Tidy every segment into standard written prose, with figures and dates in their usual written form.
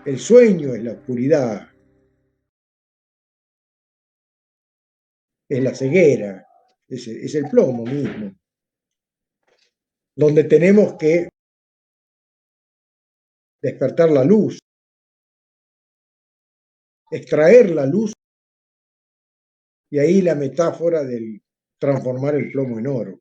El sueño es la oscuridad, es la ceguera, es el plomo mismo, donde tenemos que despertar la luz, extraer la luz, y ahí la metáfora del transformar el plomo en oro.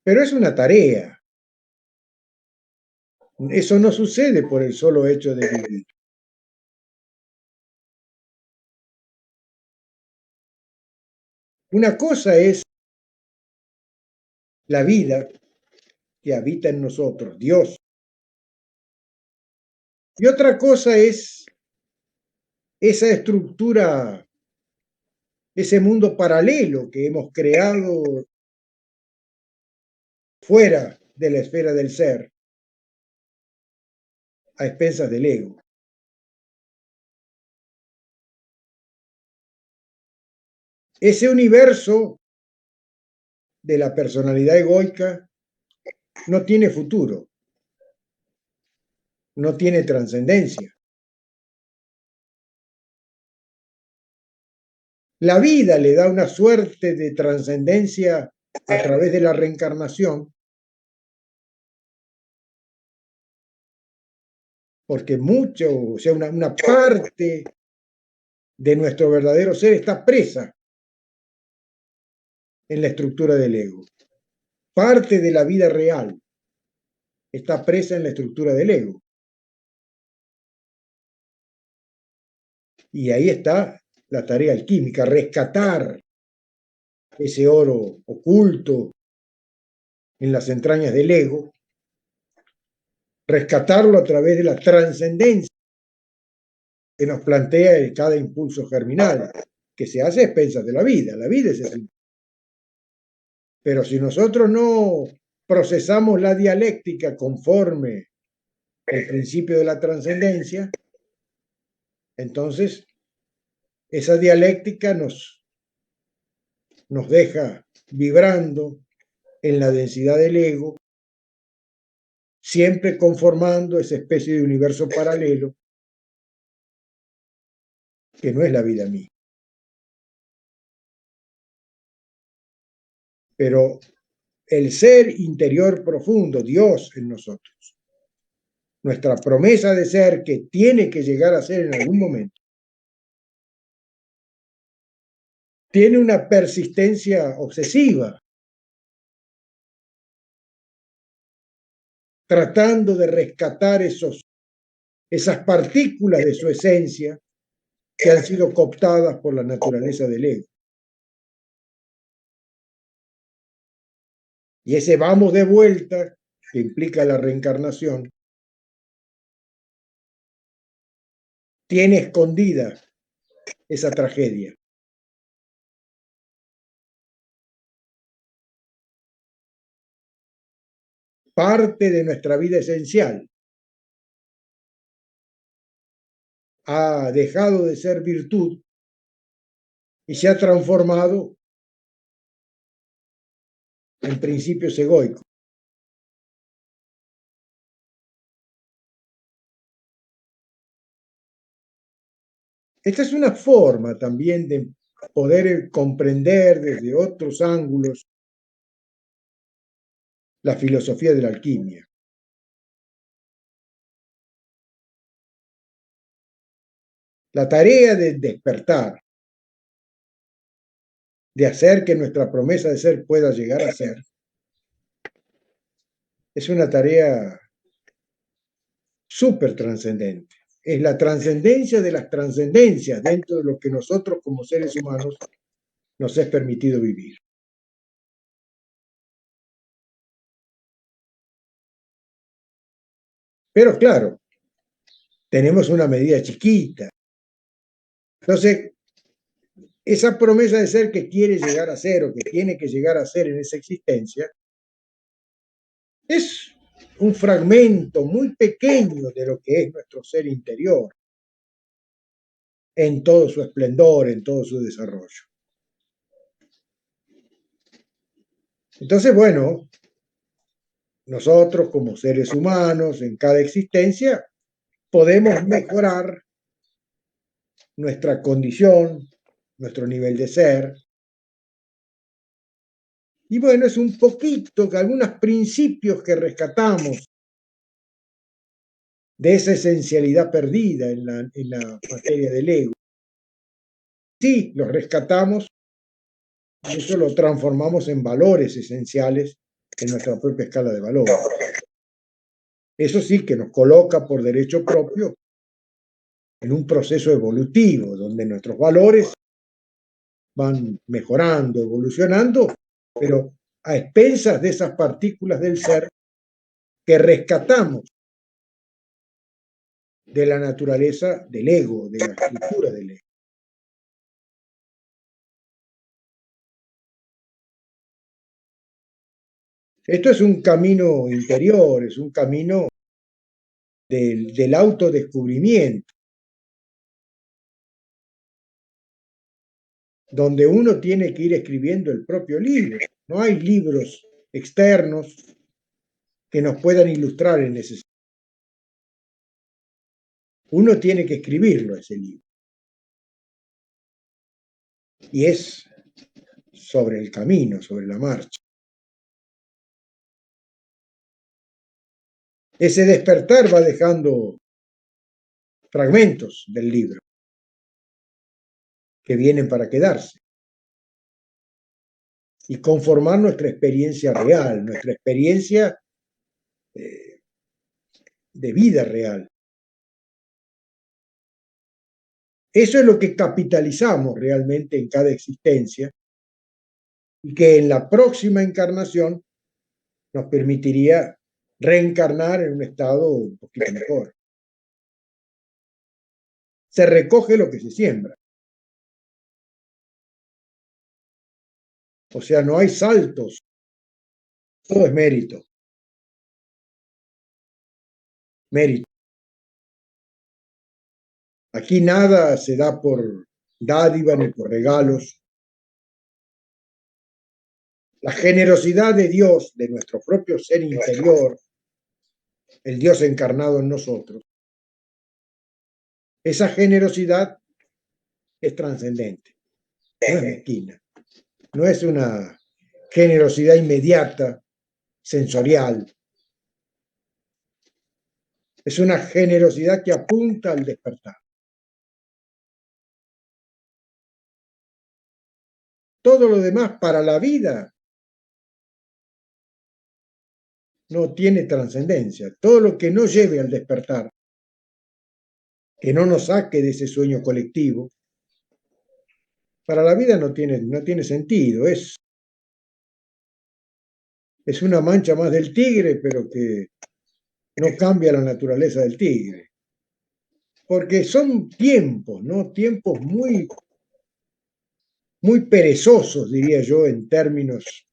Pero es una tarea. Eso no sucede por el solo hecho de vivir. Una cosa es la vida que habita en nosotros, Dios. Y otra cosa es esa estructura, ese mundo paralelo que hemos creado fuera de la esfera del ser, a expensas del ego. Ese universo de la personalidad egoica no tiene futuro, no tiene trascendencia. La vida le da una suerte de trascendencia a través de la reencarnación, porque mucho, o sea, una parte de nuestro verdadero ser está presa en la estructura del ego. Parte de la vida real está presa en la estructura del ego. Y ahí está la tarea alquímica, rescatar ese oro oculto en las entrañas del ego, rescatarlo a través de la trascendencia que nos plantea cada impulso germinal, que se hace a expensas de la vida. La vida es así. Pero si nosotros no procesamos la dialéctica conforme el principio de la trascendencia, entonces esa dialéctica nos deja vibrando en la densidad del ego, siempre conformando esa especie de universo paralelo que no es la vida misma. Pero el ser interior profundo, Dios en nosotros, nuestra promesa de ser que tiene que llegar a ser en algún momento, tiene una persistencia obsesiva, tratando de rescatar esas partículas de su esencia que han sido cooptadas por la naturaleza del ego. Y ese vamos de vuelta, que implica la reencarnación, tiene escondida esa tragedia. Parte de nuestra vida esencial ha dejado de ser virtud y se ha transformado en principios egoicos. Esta es una forma también de poder comprender desde otros ángulos la filosofía de la alquimia. La tarea de despertar, de hacer que nuestra promesa de ser pueda llegar a ser, es una tarea súper trascendente. Es la trascendencia de las trascendencias dentro de lo que nosotros como seres humanos nos es permitido vivir. Pero claro, tenemos una medida chiquita. Entonces, esa promesa de ser que quiere llegar a ser o que tiene que llegar a ser en esa existencia es un fragmento muy pequeño de lo que es nuestro ser interior en todo su esplendor, en todo su desarrollo. Entonces, bueno, nosotros como seres humanos en cada existencia podemos mejorar nuestra condición, nuestro nivel de ser. Y bueno, es un poquito que algunos principios que rescatamos de esa esencialidad perdida en la materia del ego. Sí, los rescatamos, eso lo transformamos en valores esenciales en nuestra propia escala de valores. Eso sí que nos coloca por derecho propio en un proceso evolutivo, donde nuestros valores van mejorando, evolucionando, pero a expensas de esas partículas del ser que rescatamos de la naturaleza del ego, de la estructura del ego. Esto es un camino interior, es un camino del autodescubrimiento, donde uno tiene que ir escribiendo el propio libro. No hay libros externos que nos puedan ilustrar en ese sentido. Uno tiene que escribirlo ese libro. Y es sobre el camino, sobre la marcha. Ese despertar va dejando fragmentos del libro que vienen para quedarse y conformar nuestra experiencia real, nuestra experiencia eh, de vida real. Eso es lo que capitalizamos realmente en cada existencia y que en la próxima encarnación nos permitiría reencarnar en un estado un poquito mejor. Se recoge lo que se siembra. O sea, no hay saltos, todo es mérito, mérito. Aquí nada se da por dádiva ni por regalos. La generosidad de Dios, de nuestro propio ser interior, el Dios encarnado en nosotros, esa generosidad es trascendente, no es mezquina, no es una generosidad inmediata, sensorial, es una generosidad que apunta al despertar. Todo lo demás para la vida no tiene trascendencia. Todo lo que no lleve al despertar, que no nos saque de ese sueño colectivo, para la vida no tiene sentido. Es una mancha más del tigre, pero que no cambia la naturaleza del tigre. Porque son tiempos, ¿no? Tiempos muy perezosos, diría yo, en términos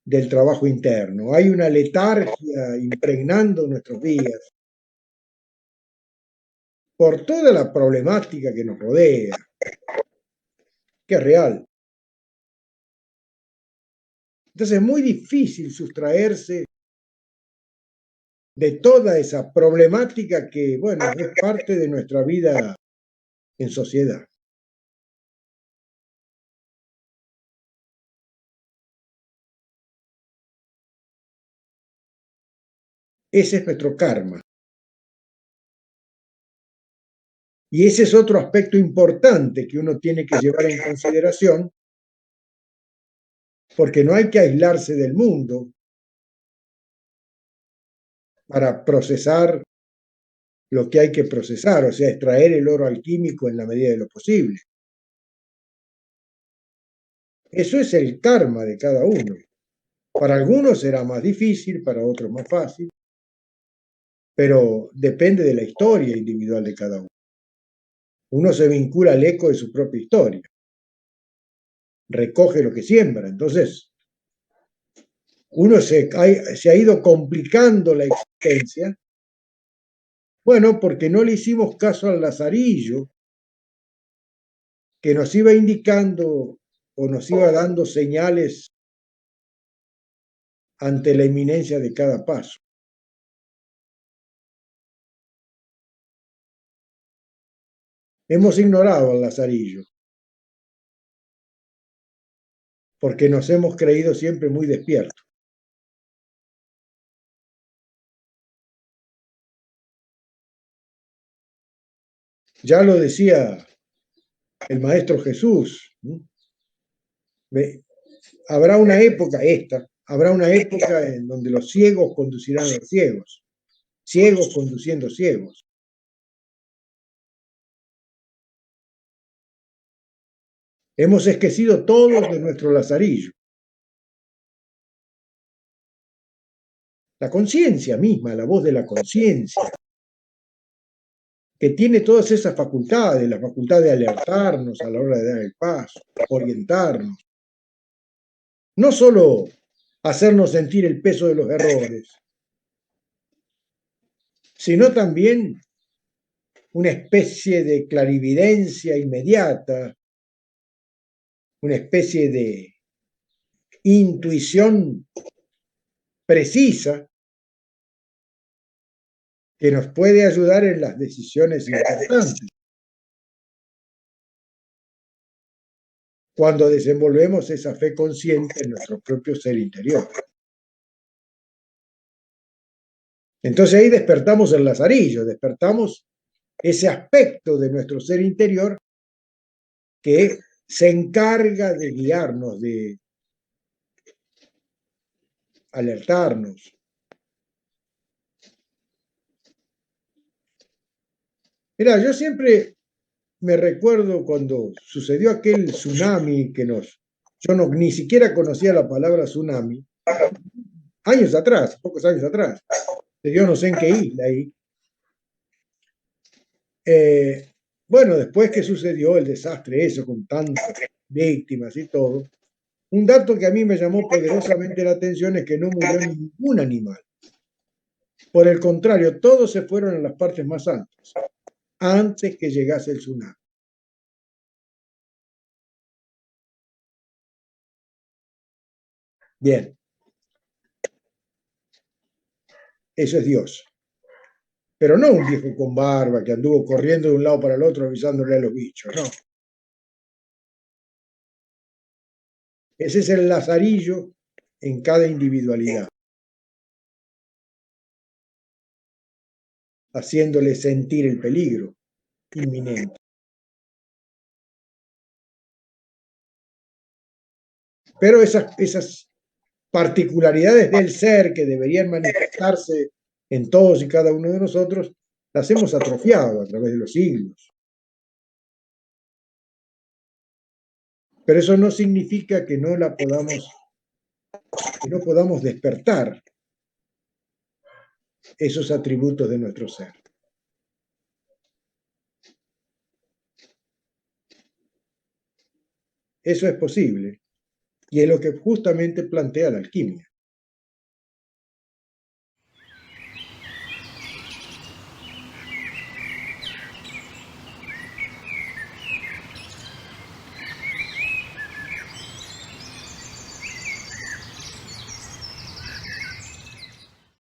del trabajo interno. Hay una letargia impregnando nuestros días por toda la problemática que nos rodea, que es real. Entonces es muy difícil sustraerse de toda esa problemática que, bueno, es parte de nuestra vida en sociedad. Ese es nuestro karma. Y ese es otro aspecto importante que uno tiene que llevar en consideración, porque no hay que aislarse del mundo para procesar lo que hay que procesar, o sea, extraer el oro alquímico en la medida de lo posible. Eso es el karma de cada uno. Para algunos será más difícil, para otros más fácil, pero depende de la historia individual de cada uno. Uno se vincula al eco de su propia historia, recoge lo que siembra. Entonces, uno se ha ido complicando la existencia, bueno, porque no le hicimos caso al lazarillo que nos iba indicando o nos iba dando señales ante la inminencia de cada paso. Hemos ignorado al lazarillo porque nos hemos creído siempre muy despiertos. Ya lo decía el Maestro Jesús, ¿no? Habrá una época, habrá una época en donde los ciegos conducirán a los ciegos, ciegos conduciendo ciegos. Hemos esquecido todos de nuestro lazarillo. La conciencia misma, la voz de la conciencia, que tiene todas esas facultades, la facultad de alertarnos a la hora de dar el paso, orientarnos, no solo hacernos sentir el peso de los errores, sino también una especie de clarividencia inmediata, una especie de intuición precisa que nos puede ayudar en las decisiones importantes. Cuando desenvolvemos esa fe consciente en nuestro propio ser interior. Entonces ahí despertamos el lazarillo, despertamos ese aspecto de nuestro ser interior que se encarga de guiarnos, de alertarnos. Mira, yo siempre me recuerdo cuando sucedió aquel tsunami que yo no, ni siquiera conocía la palabra tsunami, años atrás, pocos años atrás, yo no sé en qué isla ahí. Bueno, después que sucedió el desastre eso, con tantas víctimas y todo, un dato que a mí me llamó poderosamente la atención es que no murió ningún animal. Por el contrario, todos se fueron a las partes más altas, antes que llegase el tsunami. Bien, eso es Dios. Pero no un viejo con barba que anduvo corriendo de un lado para el otro avisándole a los bichos, no. Ese es el lazarillo en cada individualidad, haciéndole sentir el peligro inminente. Pero esas particularidades del ser que deberían manifestarse en todos y cada uno de nosotros, las hemos atrofiado a través de los siglos. Pero eso no significa que no podamos despertar esos atributos de nuestro ser. Eso es posible y es lo que justamente plantea la alquimia.